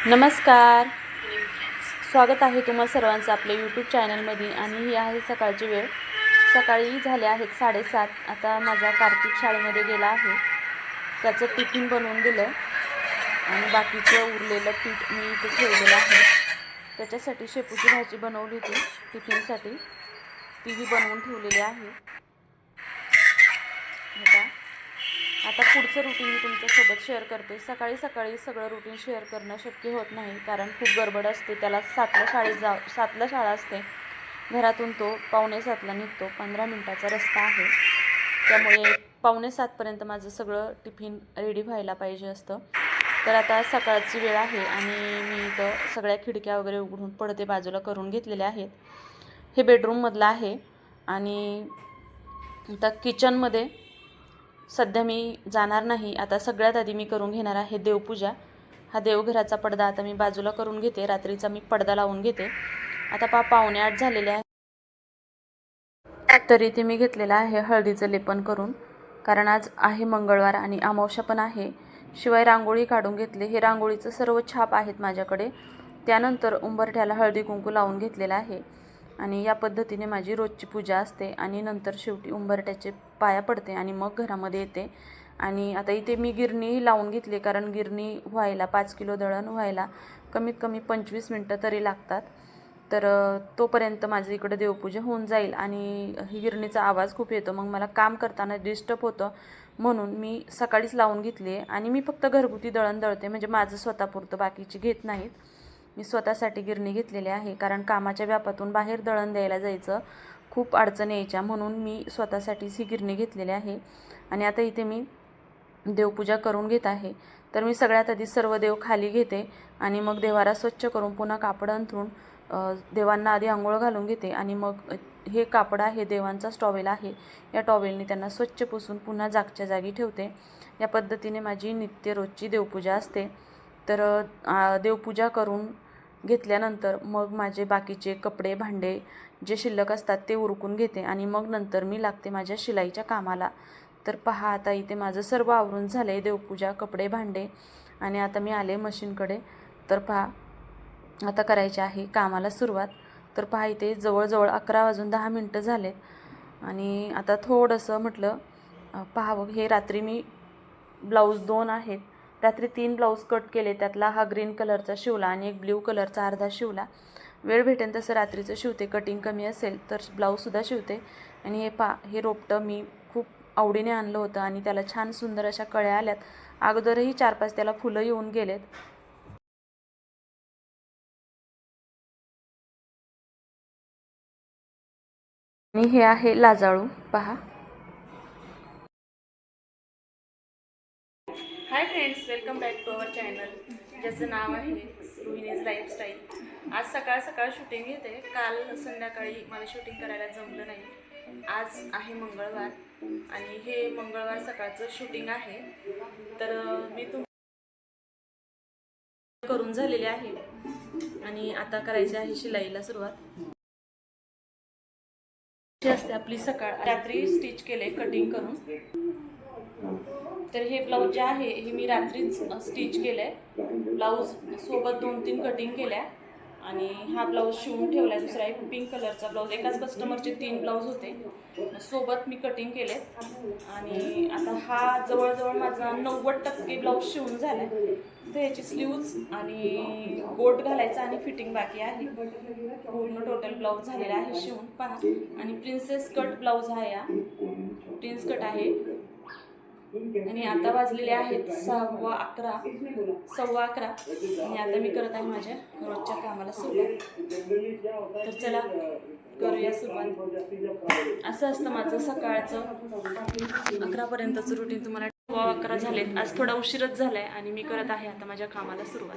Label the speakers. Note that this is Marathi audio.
Speaker 1: नमस्कार, स्वागत आहे तुम्हा सर्वांचं आपल्या यूट्यूब चॅनलमध्ये. आणि ही आहे सकाळची वेळ. सकाळी झाले आहेत 7:30. आता माझा कार्तिक शाळेमध्ये गेला आहे. त्याचं टिफिन बनवून दिलं आणि बाकीचं उरलेलं पीठ मी इथे ठेवलेलं आहे. त्याच्यासाठी शेपूची भाजी बनवली होती टिफिनसाठी, तीही बनवून ठेवलेली आहे. आता पुढचं रुटीन मी तुमच्यासोबत शेअर करते. सकाळी सकाळी सगळं रुटीन शेअर करणं शक्य होत नाही, कारण खूप गडबड असते. त्याला 7ला शाळा असते. घरातून तो 6:45ला निघतो. 15 मिनिटाचा रस्ता आहे, त्यामुळे 6:45पर्यंत माझं सगळं टिफिन रेडी व्हायला पाहिजे असतं. तर आता सकाळची वेळ आहे आणि मी इथं सगळ्या खिडक्या वगैरे उघडून पडदे बाजूला करून घेतलेले आहेत. हे बेडरूममधलं आहे. आणि आता किचनमध्ये सध्या मी जाणार नाही. आता सगळ्यात आधी मी करून घेणार आहे देवपूजा. हा देवघराचा पडदा आता मी बाजूला करून घेते. रात्रीचा मी पडदा लावून घेते. आता 7:45 झालेले आहे, तरी ते मी घेतलेलं आहे हळदीचं लेपन करून, कारण आज आहे मंगळवार आणि अमावस्या पण आहे. शिवाय रांगोळी काढून घेतले. हे रांगोळीचं सर्व छाप आहेत माझ्याकडे. त्यानंतर उंबरठ्याला हळदी कुंकू लावून घेतलेलं आहे. आणि या पद्धतीने माझी रोजची पूजा असते. आणि नंतर शेवटी उंबरठ्याचे पाया पडते आणि मग घरामध्ये येते. आणि आता इथे मी गिरणी लावून घेतली, कारण गिरणी व्हायला 5 किलो दळण व्हायला कमीत कमी 25 मिनटं तरी लागतात. तर तोपर्यंत माझं इकडं देवपूजा होऊन जाईल. आणि ही गिरणीचा आवाज खूप येतो, मग मला काम करताना डिस्टर्ब होतं, म्हणून मी सकाळीच लावून घेतली आहे. आणि मी फक्त घरगुती दळण दळते, म्हणजे माझं स्वतःपुरतं, बाकीची घेत नाहीत. मी स्वतःसाठी गिरणी घेतलेली आहे, कारण कामाच्या व्यापातून बाहेर दळण द्यायला जायचं खूप अडचण यायच्या, म्हणून मी स्वतःसाठीच ही गिरणी घेतलेली आहे. आणि आता इथे मी देवपूजा करून घेत आहे. तर मी सगळ्यात आधी सर्व देव खाली घेते आणि मग देवारा स्वच्छ करून पुन्हा कापड अंथरून देवांना आधी आंघोळ घालून घेते. आणि मग हे कापड आहे देवांचाच टॉवेल आहे, या टॉवेलने त्यांना स्वच्छ पुसून पुन्हा जागच्या जागी ठेवते. या पद्धतीने माझी नित्य रोजची देवपूजा असते. तर देवपूजा करून घेतल्यानंतर मग माझे बाकीचे कपडे भांडे जे शिल्लक असतात ते उरकून घेते. आणि मग नंतर मी लागते माझ्या शिलाईच्या कामाला. तर पहा, आता इथे माझं सर्व आवरून झालं आहे, देवपूजा, कपडे, भांडे. आणि आता मी आले मशीनकडे. तर पहा, आता करायचे आहे कामाला सुरुवात. तर पहा, इथे जवळजवळ 11:10 झालेत. आणि आता थोडंसं म्हटलं पहावं. हे रात्री मी ब्लाऊज 2 आहेत, रात्री 3 ब्लाऊज कट केले. त्यातला हा ग्रीन कलरचा शिवला आणि एक ब्ल्यू कलरचा अर्धा शिवला. वेळ भेटेल तसं रात्रीचं शिवते, कटिंग कमी असेल तर ब्लाऊजसुद्धा शिवते. आणि हे हे रोपटं मी खूप आवडीने आणलं होतं आणि त्याला छान सुंदर अशा कळ्या आल्यात. अगोदरही 4-5 त्याला फुलं येऊन गेलेत. आणि हे आहे लाजाळू, पहा. Hi friends, welcome back to our channel, ज्याचं नाव आहे रोहिणीज लाईफस्टाईल. आज सकाळ सकाळ शूटिंग घेते. काल संध्याकाळी मला शूटिंग करायला जमलं नाही. आज आहे मंगळवार आणि हे मंगळवार सकाळचं शूटिंग आहे. तर मी करून झालेले आहे आणि आता करायची आहे शिलाईला सुरुवात. असते आपली सकाळ. रात्री स्टिच केले कटिंग करून. तर हे ब्लाऊज जे आहे हे मी रात्रीच स्टिच केलंय. ब्लाऊज सोबत 2-3 कटिंग केल्या आणि हा ब्लाऊज शिवून ठेवलाय. दुसरा एक पिंक कलरचा ब्लाऊज, एकाच कस्टमरचे 3 ब्लाऊज होते, सोबत मी कटिंग केले. आणि आता हा जवळजवळ माझा 90% ब्लाऊज शिवून झाला. तर याची स्लीव्ज आणि गोट घालायचा आणि फिटिंग बाकी आहे. पूर्ण टोटल ब्लाऊज झालेला आहे शिवून, पहा. आणि प्रिन्सेस कट ब्लाऊज हा, या प्रिन्स कट आहे. आणि आता वाजलेले आहेत 11:15. आणि आता मी करत आहे माझ्या रोजच्या कामाला सुरुवात. तर चला करूया सुरुवात. असं असतं माझं सकाळचं 11पर्यंतचं रुटीन. तुम्हाला 11:15 झालेत. आज थोडा उशीरच झालाय आणि मी करत आहे आता माझ्या कामाला सुरुवात.